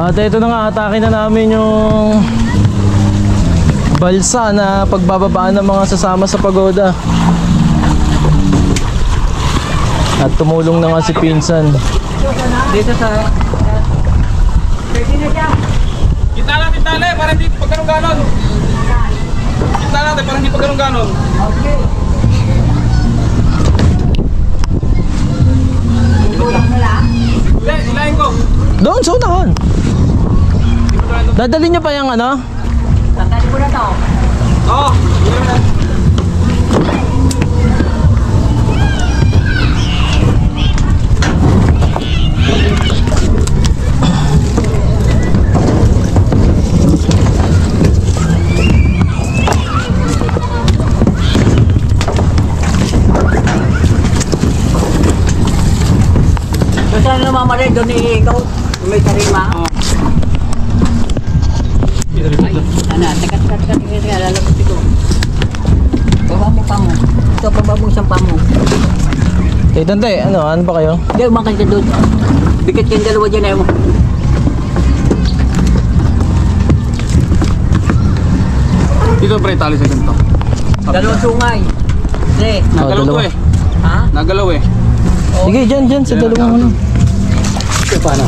At ito na nga, atake na namin yung balsa na pagbababaan ng mga sasama sa pagoda. At tumulong na nga si Pinsan. Dito sa... Kita natin tali para hindi pagganong-ganon. Kita natin para hindi pagganong-ganon. Okay. Hindi, ilahin ko. Doon, sa unahan. Dadalhin nyo pa yung ano? Tatali ko na to. Oo. Doon saan namamalay, doon ikaw. May tarima. Ay, ana, takat, lalabas ito. Baba mo pa mo. Ito, baba mo isang pa mo. Eh, Tante, ano ba kayo? Hindi, umakan ka doon. Bikit kayong dalawa dyan ayaw mo. Dito pre, tali sa ganito. Dalawang sungay. Hindi. Nagalaw dalawa. ko eh. Ha? Nagalaw eh. Sige, dyan, sa dalawang ano. Ito paano?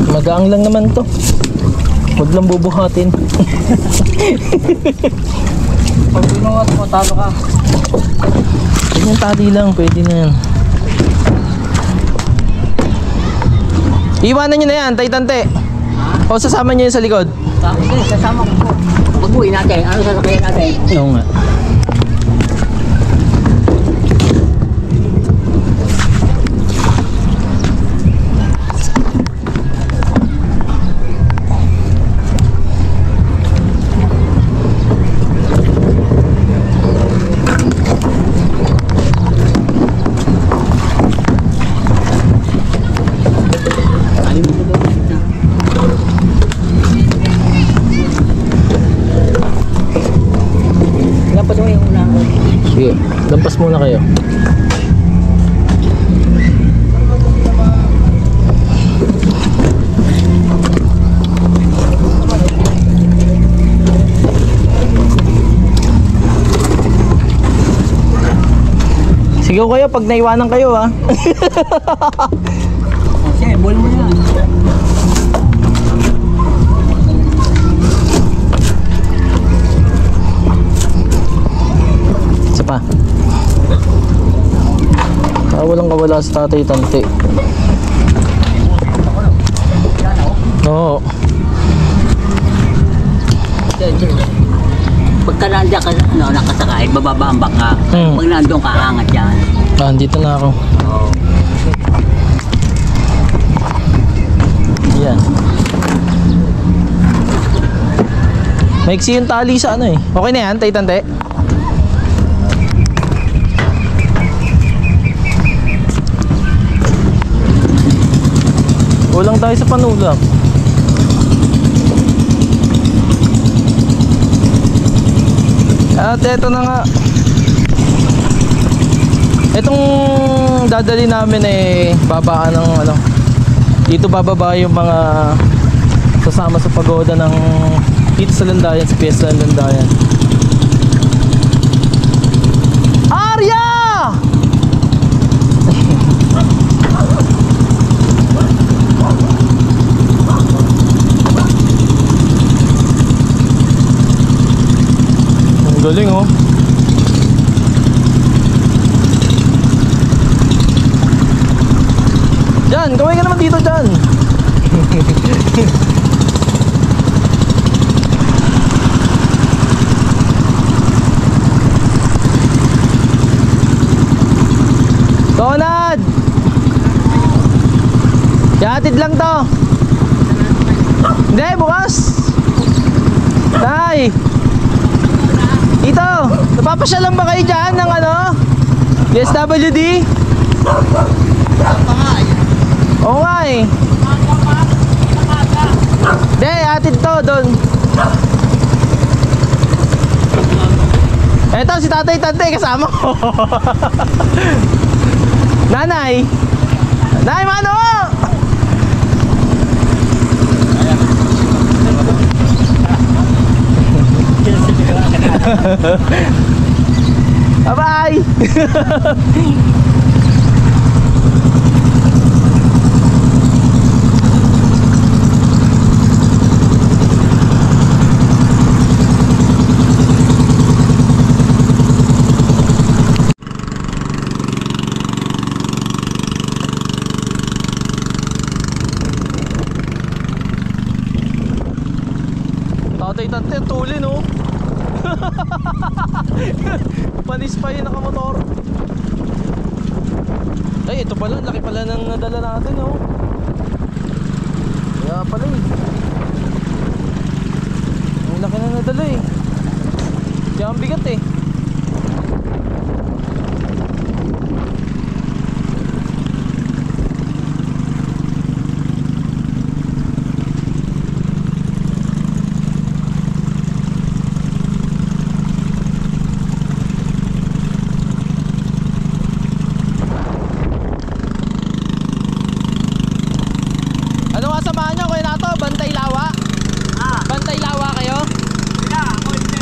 Magaang lang naman to. Huwag lang bubuhatin. Pag binuhat mo, talo ka. Ganyan tali lang, pwede na yan. Iwanan nyo na yan, Tante. O sasama nyo yun sa likod. Hindi, sasama ko po. Pag-uwi natin, ano sasakayan natin? Oo nga. Lampas mo yung unang ko. Sige, lampas muna kayo. Sigaw kayo pag naiwanan kayo ha. Sige, bol mo yan. Isa pa. Walang kawala sa Tatay Tante. Oo. Pagka nandiyan ka, nakasakay, bababa ang baka. Pag nandun ka, angat yan. Ah, dito na ako. Oo. Yan. Maiksi yung tali sa ano eh. Okay na yan, Tay Tante? Kulang tayo sa panulam. At eto na nga. Itong dadali namin eh babaan ng ano. Dito bababa yung mga sasama sa pagoda ng dito sa Landayan, sa Fiesta ng Landayan. Arya! Ang galing oh. Jan, kaway ka naman dito, Jan. Conad! Yatid lang to. Hindi, bukas. Tay. Tito, napapasyal lang ba kayo dyan ng ano? DSWD? Oo nga eh. Hindi, atid to doon. Eto si tatay tante kasama ko. Nanay. Nay, mano! Bye-bye! Tatay tante, tuli no? Panis pa yun nakamotor. Ay, ito pala, laki pala ng nadala natin oh. Kaya pala eh. Ang laki na nadala eh. Kaya ang bigat eh. Ano nga samahan nyo, Kuya Nato? Bantay Lawa? Bantay Lawa kayo? Sila, ako hindi.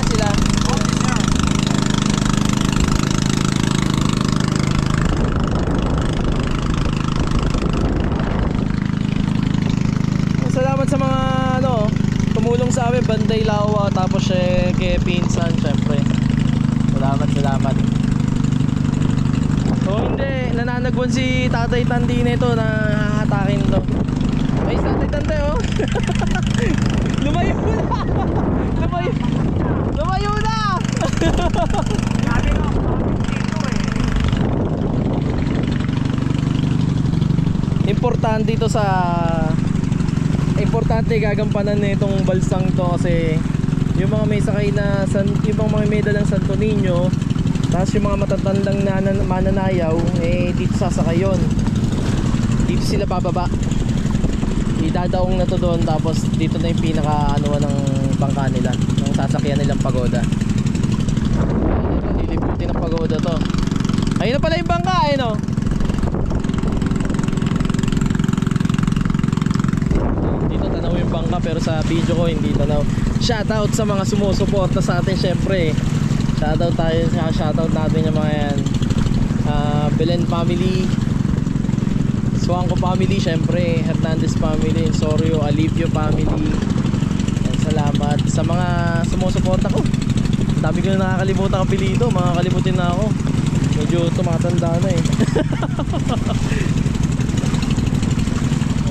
Sila. Salamat sa mga ano, tumulong sa amin, Bantay Lawa, tapos kay Pinsan, syempre. Salamat. Oh, hindi, nananagwan si Tatay Tandi nito na hahatakin to. Ay, Tatay Tandi oh. Lumayo na. Lumayo na. Sabi ko, dito Importante ito sa gagampanan nitong balsang to kasi yung mga may sakay na yung mga may dalang Santo Niño, tapos yung mga matatandang mananayaw dito sasakay yun. Dito sila bababa, idadaong na to doon, tapos dito na yung pinaka ng bangka nila, ng sasakyan nilang pagoda. Lilibutin ng pagoda to. Ayun na pala yung bangka no? Dito tanaw yung bangka pero sa video ko hindi tanaw. Shoutout sa mga sumusuporta sa atin syempre. Shoutout natin yung mga yan. Belen family, Suangco family, syempre Hernandez family, Sorio, Alivio family. And salamat sa mga sumusuporta ko. Dami ko na nakakalimutan ang apelyido, makakalimutin na ako. Medyo tumatanda na eh.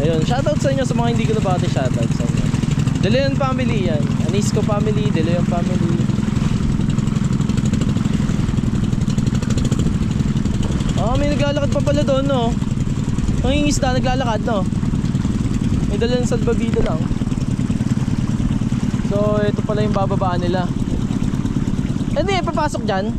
Ayun, shoutout sa inyo sa mga hindi ko nabati, shoutout sa inyo. De Leon family yan, Anisco family, De Leon family. May naglalakad pa pala doon no. Mangingisda, naglalakad no. May dalang salbabida lang. So ito pala yung bababaan nila. Hindi, papasok dyan.